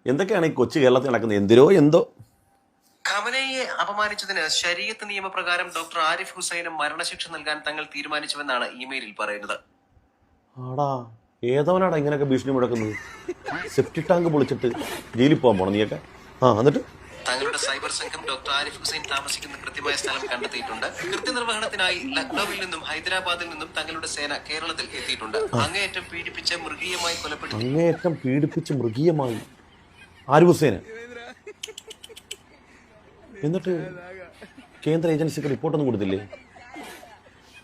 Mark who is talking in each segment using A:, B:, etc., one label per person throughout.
A: എന്തൊക്കെയാണ് ഈ കൊച്ചു കേരളത്തിൽ നടക്കുന്നത്? എന്തിരോ എന്തോ.
B: ഖമനയെ അപമാനിച്ചതിന് ശരീഅത്ത് നിയമപ്രകാരം ഡോക്ടർ ആരിഫ് ഹുസൈന് മരണശിക്ഷ നൽകാൻ തങ്ങൾ തീരുമാനിച്ചുവെന്നാണ് ഇമെയിലിൽ പറയുന്നത്.
A: ആടാ, ഏതവനാടാ ഇങ്ങനെയൊക്കെ ഭീഷണി മുഴക്കുന്നത്? സെപ്റ്റി ടാങ്ക് പൊളിച്ചിട്ട് ജയിലിൽ പോകാൻ പോണം നീയൊക്കെ. എന്നിട്ട്
B: തങ്ങളുടെ സൈബർ സംഘം ഡോക്ടർ ആരിഫ് ഹുസൈൻ താമസിക്കുന്ന കൃത്യമായ സ്ഥലം കണ്ടെത്തിയിട്ടുണ്ട്. കൃത്യനിർവഹണത്തിനായി ലക്നൌവിൽ നിന്നും ഹൈദരാബാദിൽ നിന്നും തങ്ങളുടെ സേന കേരളത്തിൽ എത്തിയിട്ടുണ്ട്. അങ്ങേയറ്റം പീഡിപ്പിച്ച് മൃഗീയമായി
A: ആരിഫ് ഹുസൈന്. എന്നിട്ട് കേന്ദ്ര ഏജൻസിക്ക് റിപ്പോർട്ടൊന്നും കൊടുത്തില്ലേ?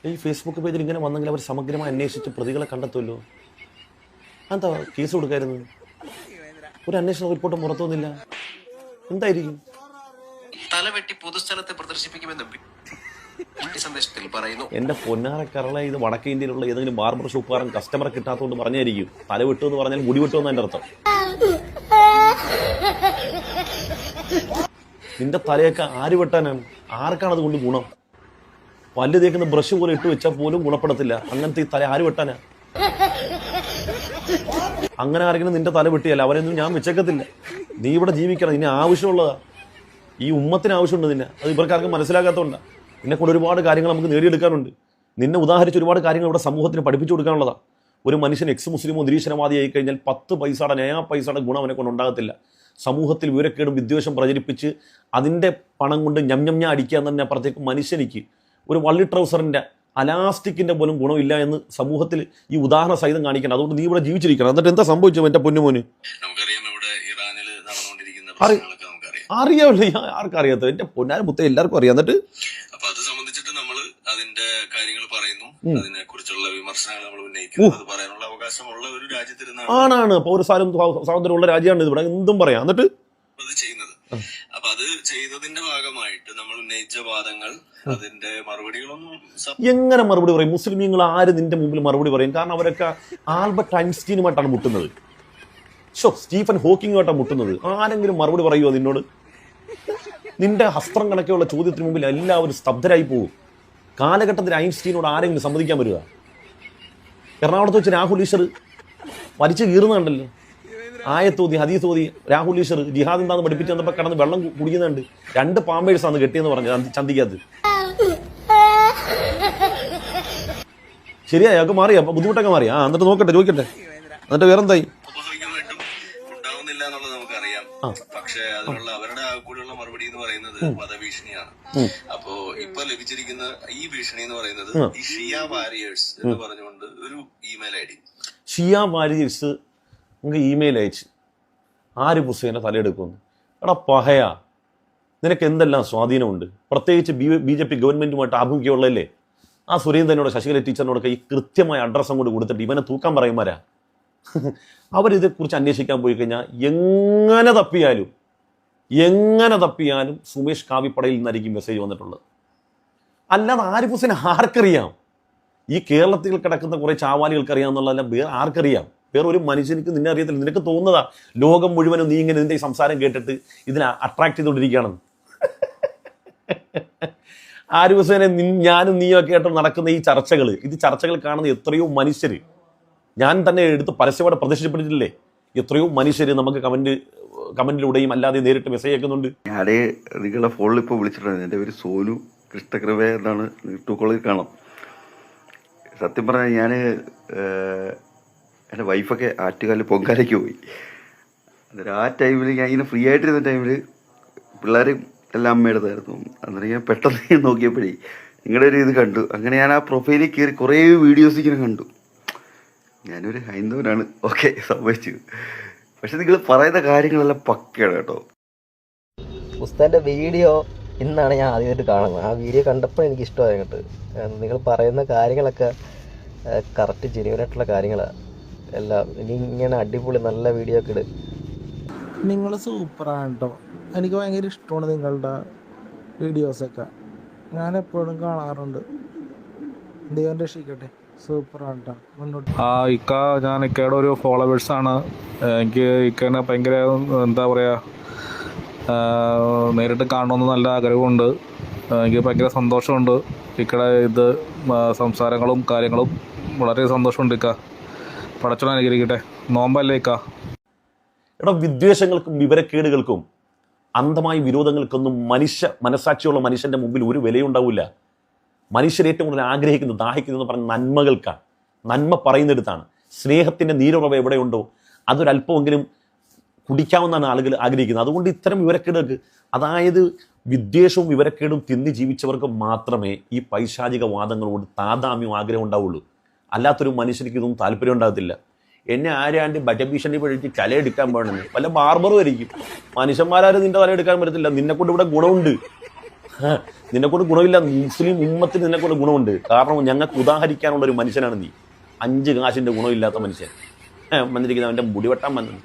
A: ഈ ഫേസ്ബുക്ക് പേജിൽ ഇങ്ങനെ വന്നെങ്കിൽ അവർ സമഗ്രമായി അന്വേഷിച്ച് പ്രതികളെ കണ്ടെത്തുമല്ലോ. എന്താ കേസ് കൊടുക്കായിരുന്നു? ഒരു അന്വേഷണ റിപ്പോർട്ട് പുറത്തൊന്നുമില്ല. എന്തായിരിക്കും?
B: തലവെട്ടി പൊതുസ്ഥലത്ത് പ്രദർശിപ്പിക്കുമെന്നും സന്ദേശത്തിൽ പറയുന്നു.
A: എന്റെ പൊന്നാര കരള, ഇത് വടക്കേ ഇന്ത്യയിലുള്ള ഏതെങ്കിലും ബാർബർ ഷോപ്പുകാരൻ കസ്റ്റമറെ കിട്ടാത്തതുകൊണ്ട് പറഞ്ഞായിരിക്കും. തല വിട്ടു എന്ന് പറഞ്ഞാൽ മുടി വിട്ടു എന്നതിന്റെ അർത്ഥം. നിന്റെ തലയൊക്കെ ആര് വെട്ടാനാണ്? ആർക്കാണ് അതുകൊണ്ട് ഗുണം? പല്ല് തേക്കുന്ന ബ്രഷ് പോലെ ഇട്ട് വെച്ചാൽ പോലും ഗുണപ്പെടത്തില്ല. അങ്ങനത്തെ ഈ തല ആര് വെട്ടാനാ? അങ്ങനെ ആരെങ്കിലും നിന്റെ തല വെട്ടിയല്ല അവരെയൊന്നും ഞാൻ വെച്ചേക്കത്തില്ല. നീ ഇവിടെ ജീവിക്കണം. നിന്നെ ആവശ്യമുള്ളതാ. ഈ ഉമ്മത്തിന് ആവശ്യമുണ്ട് നിന്നെ. അത് ഇവർക്കാർക്കും മനസ്സിലാക്കാത്തതുകൊണ്ടാണ്. നിന്നെ കൊണ്ട് ഒരുപാട് കാര്യങ്ങൾ നമുക്ക് നേടിയെടുക്കാനുണ്ട്. നിന്നെ ഉദാഹരിച്ച് ഒരുപാട് കാര്യങ്ങൾ ഇവിടെ സമൂഹത്തിന് പഠിപ്പിച്ചു കൊടുക്കാനുള്ളതാണ്. ഒരു മനുഷ്യൻ എക്സ് മുസ്ലിമോ നിരീശ്വരവാദിയായി കഴിഞ്ഞാൽ 10 പൈസയുടെ നയാ പൈസയുടെ ഗുണം അവനെ കൊണ്ട് ഉണ്ടാകത്തില്ല. സമൂഹത്തിൽ വിവരക്കേടും വിദ്വേഷം പ്രചരിപ്പിച്ച് അതിൻ്റെ പണം കൊണ്ട് ഞം അടിക്കുക എന്ന് തന്നെ അപ്പുറത്തേക്ക് മനുഷ്യനിക്ക് ഒരു വള്ളി ട്രൗസറിൻ്റെ അലാസ്റ്റിക്കിൻ്റെ പോലും ഗുണമില്ല എന്ന് സമൂഹത്തിൽ ഈ ഉദാഹരണ സഹിതം കാണിക്കണം. അതുകൊണ്ട് നീ ഇവിടെ ജീവിച്ചിരിക്കണം. എന്നിട്ട് എന്താ സംഭവിച്ചു എൻ്റെ പൊന്നുമോന്? അറിയാമല്ലോ, ആർക്കറിയാത്ത? എൻ്റെ പൊന്നാര മുത്ത എല്ലാവർക്കും അറിയാം. എന്നിട്ട്
B: അപ്പൊ അത് സംബന്ധിച്ചിട്ട് നമ്മൾ അതിന്റെ കാര്യങ്ങൾ പറയുന്നു, അതിനെ കുറിച്ചുള്ള വിമർശനങ്ങൾ നമ്മൾ ഉന്നയിക്കുന്നു. അത് പറയാനുള്ള അവകാശമുള്ള ഒരു രാജ്യത്തിരുന്നാണ്
A: ആണാണ് പൗരസ്വാതന്ത്ര്യം സ്വാതന്ത്ര്യമുള്ള രാജ്യമാണ് ഇവിടെ. എന്തും പറയാം. എന്നിട്ട്
B: അത് ചെയ്യുന്നത്. അപ്പൊ അത് ചെയ്തതിന്റെ ഭാഗമായിട്ട് നമ്മൾ ഉന്നയിച്ച വാദങ്ങൾ, അതിന്റെ മറുപടികളൊന്നും
A: എങ്ങനെ മറുപടി പറയും? മുസ്ലിമീങ്ങൾ ആര് നിന്റെ മുമ്പിൽ മറുപടി പറയും? കാരണം അവരൊക്കെ ആൽബർട്ട് ഐൻസ്റ്റീനുമായിട്ടാണ് മുട്ടുന്നത്. സ്റ്റീഫൻ ഹോക്കിങ്ങുമായിട്ടാണ് മുട്ടുന്നത്. ആരെങ്കിലും മറുപടി പറയുമോ നിന്നോട്? നിന്റെ ഹസ്ത്രം കണക്കെയുള്ള ചോദ്യത്തിന് മുമ്പിൽ എല്ലാവരും സ്തബ്ധരായി പോകും. കാലഘട്ടത്തിൽ ഐൻസ്റ്റീനോട് ആരെങ്കിലും സമ്മതിക്കാൻ വരിക? എറണാകുളത്ത് വെച്ച് രാഹുൽ ഈശ്വർ വലിച്ചു കീറുന്നുണ്ടല്ലോ. ആയത്തോതി ഹദീസോതി രാഹുൽ ഈശ്വർ ജിഹാദ് എന്താന്ന് പഠിപ്പിച്ച് വന്നപ്പോൾ കിടന്ന് വെള്ളം കുടിക്കുന്നുണ്ട്. 2 പാമ്പേഴ്സാണ് കെട്ടിയെന്ന് പറഞ്ഞു ചന്തിക്കകത്ത്. ശരിയാ, അതൊക്കെ മാറിയാ? അപ്പൊ ബുദ്ധിമുട്ടൊക്കെ മാറിയാ? എന്നിട്ട് നോക്കട്ടെ, ചോദിക്കട്ടെ. എന്നിട്ട് വേറെന്തായി?
B: ഉണ്ടാവുന്നില്ല എന്നുള്ളത് നമുക്കറിയാം. പക്ഷെ അതിനുള്ള അവരുടെ കൂടെയുള്ള മറുപടി എന്ന് പറയുന്നത് വധഭീഷണിയാണ്. അപ്പോ ഇപ്പൊ ലഭിച്ചിരിക്കുന്ന ഈ ഭീഷണി എന്ന് പറയുന്നത് ഈ ഷിയ വാരിയേഴ്സ് എന്ന് പറഞ്ഞുകൊണ്ട് ഒരു ഇമെയിൽ ഐ ഡി.
A: ഷിയ വാരിയേഴ്സ് നിങ്ങൾക്ക് ഇമെയിൽ അയച്ച് ആരിഫ് ഹുസൈനെ തലയെടുക്കുന്നു. എടാ പഹയാ, നിനക്ക് എന്തെല്ലാം സ്വാധീനമുണ്ട്? പ്രത്യേകിച്ച് BJP ഗവൺമെന്റുമായിട്ട് ആഭിമുഖ്യമുള്ളതല്ലേ? ആ സുരേന്ദ്രനോട് ശശികല ടീച്ചറിനോടൊക്കെ ഈ കൃത്യമായ അഡ്രസ്സ് അങ്ങോട്ട് കൊടുത്തിട്ട് ഇവനെ തൂക്കാൻ പറയുമാരാ. അവരിതേക്കുറിച്ച് അന്വേഷിക്കാൻ പോയി കഴിഞ്ഞാൽ എങ്ങനെ തപ്പിയാലും സുമേഷ് കാവിപ്പടയിൽ നിന്നായിരിക്കും മെസ്സേജ് വന്നിട്ടുള്ളത്. അല്ലാതെ ആരിഫ് ഹുസൈൻ ആർക്കറിയാം? ഈ കേരളത്തിൽ കിടക്കുന്ന കുറേ ചാവാലികൾക്ക് അറിയാമെന്നുള്ളതല്ല, വേറെ ആർക്കറിയാം? വേറെ ഒരു മനുഷ്യനിക്ക് നിന്നെ അറിയത്തില്ല. നിനക്ക് തോന്നുന്നതാ ലോകം മുഴുവനും നീ ഇങ്ങനെ നിന്റെ ഈ സംസാരം കേട്ടിട്ട് ഇതിനെ അട്രാക്ട് ചെയ്തുകൊണ്ടിരിക്കുകയാണെന്ന്. ആരിഫ് ഹുസൈനെ ഞാനും നീയൊക്കെ ആയിട്ട് നടക്കുന്ന ഈ ചർച്ചകൾ കാണുന്ന എത്രയോ മനുഷ്യർ, ഞാൻ തന്നെ എടുത്ത് പരസ്യമായിട്ട് പ്രദർശിപ്പിച്ചിട്ടില്ലേ? എത്രയോ മനുഷ്യർ നമുക്ക് കമന്റിലൂടെയും അല്ലാതെ നേരിട്ട് മെസ്സേജ് അയക്കുന്നുണ്ട്.
C: ഞാനേ നിങ്ങളുടെ ഫോണിൽ ഇപ്പോൾ വിളിച്ചിട്ടുണ്ട്. എൻ്റെ പേര് സോനു കൃഷ്ണകൃപ എന്നാണ്. ട്രൂക്കോളിൽ കാണാം. സത്യം പറഞ്ഞാൽ ഞാൻ എൻ്റെ വൈഫൊക്കെ ആറ്റുകാലിൽ പൊങ്കാലയ്ക്ക് പോയി. അന്നേരം ആ ടൈമിൽ ഞാൻ ഇങ്ങനെ ഫ്രീ ആയിട്ടിരുന്ന ടൈമിൽ പിള്ളേർ എല്ലാം അമ്മയെടുത്തായിരുന്നു. അന്നേരം ഞാൻ പെട്ടെന്ന് നോക്കിയപ്പോഴേ നിങ്ങളുടെ ഒരു ഇത് കണ്ടു. അങ്ങനെ ഞാൻ ആ പ്രൊഫൈലിൽ കയറി കുറേ വീഡിയോസ് ഇങ്ങനെ കണ്ടു. ഞാനൊരു ഹൈന്ദവനാണ്, ഓക്കെ, സംഭവിച്ചു. പക്ഷെ നിങ്ങൾ പറയുന്ന കാര്യങ്ങളെല്ലാം പക്കയാണ് കേട്ടോ.
D: ഉസ്താദിൻ്റെ വീഡിയോ ഇന്നാണ് ഞാൻ ആദ്യമായിട്ട് കാണുന്നത്. ആ വീഡിയോ കണ്ടപ്പോൾ എനിക്ക് ഇഷ്ടമായി കേട്ട്. നിങ്ങൾ പറയുന്ന കാര്യങ്ങളൊക്കെ കറക്റ്റ് ജെന്യുവനായിട്ടുള്ള കാര്യങ്ങളാണ് എല്ലാം. ഇനി ഇങ്ങനെ അടിപൊളി നല്ല വീഡിയോ ഒക്കെ ഇട്.
E: നിങ്ങൾ സൂപ്പറാണ് കേട്ടോ. എനിക്ക് ഭയങ്കര ഇഷ്ടമാണ് നിങ്ങളുടെ വീഡിയോസൊക്കെ. ഞാൻ എപ്പോഴും കാണാറുണ്ട്. ദൈവം രക്ഷിക്കട്ടെ. സൂപ്പറാണ് കേട്ടോ. മുന്നോട്ട്.
F: ഞാൻ ഇക്കയുടെ ഒരു ഫോളോവേഴ്സാണ്. എനിക്ക് ഇക്കനെ ഭയങ്കര എന്താ പറയുക, നേരിട്ട് കാണണമെന്ന് നല്ല ആഗ്രഹമുണ്ട്. എനിക്ക് ഭയങ്കര സന്തോഷമുണ്ട്. ഇക്കയുടെ ഇത് സംസാരങ്ങളും കാര്യങ്ങളും വളരെ സന്തോഷമുണ്ട്. ഇക്ക പടച്ചോനെ അനുഗ്രഹിക്കട്ടെ. നോമ്പല്ലേ ഇക്ക?
A: എടാ, വിദ്വേഷങ്ങൾക്കും വിവരക്കേടുകൾക്കും അന്ധമായ വിരോധങ്ങൾക്കൊന്നും മനസാക്ഷിയുള്ള മനുഷ്യന്റെ മുമ്പിൽ ഒരു വിലയുണ്ടാവില്ല. മനുഷ്യർ ഏറ്റവും കൂടുതൽ ആഗ്രഹിക്കുന്നത്, ദാഹിക്കുന്നതെന്ന് പറഞ്ഞ നന്മകൾക്കാണ്. നന്മ പറയുന്നിടത്താണ്. സ്നേഹത്തിന്റെ നീരുറവ എവിടെയുണ്ടോ അതൊരല്പമെങ്കിലും കുടിക്കാമെന്നാണ് ആളുകൾ ആഗ്രഹിക്കുന്നത്. അതുകൊണ്ട് ഇത്തരം വിവരക്കേടുകൾക്ക്, അതായത് വിദ്വേഷവും വിവരക്കേടും തിന്നി ജീവിച്ചവർക്ക് മാത്രമേ ഈ പൈശാചിക വാദങ്ങളോട് താതാമ്യം ആഗ്രഹം ഉണ്ടാവുള്ളൂ. അല്ലാത്തൊരു മനുഷ്യർക്ക് ഇതൊന്നും താല്പര്യം ഉണ്ടാകത്തില്ല. എന്നെ ആരാണ്ട് ഭീഷണി പഠിച്ച് തലയെടുക്കാൻ പോകണമെന്ന് വല്ല ബാർബറും ആയിരിക്കും. മനുഷ്യന്മാരും നിന്റെ തലയെടുക്കാൻ പറ്റത്തില്ല. നിന്നെക്കൊണ്ട് ഇവിടെ ഗുണമുണ്ട്, നിന്നെക്കൊണ്ട് ഗുണമില്ല. മുസ്ലിം ഉമ്മത്തിന് നിന്നെക്കൊണ്ട് ഗുണമുണ്ട്. കാരണം ഞങ്ങൾക്ക് ഉദാഹരിക്കാനുള്ള ഒരു മനുഷ്യനാണ് നീ. 5 കാശിന്റെ ഗുണമില്ലാത്ത മനുഷ്യൻ വന്നിരിക്കുന്ന അവന്റെ മുടിവെട്ടാൻ വന്നത്.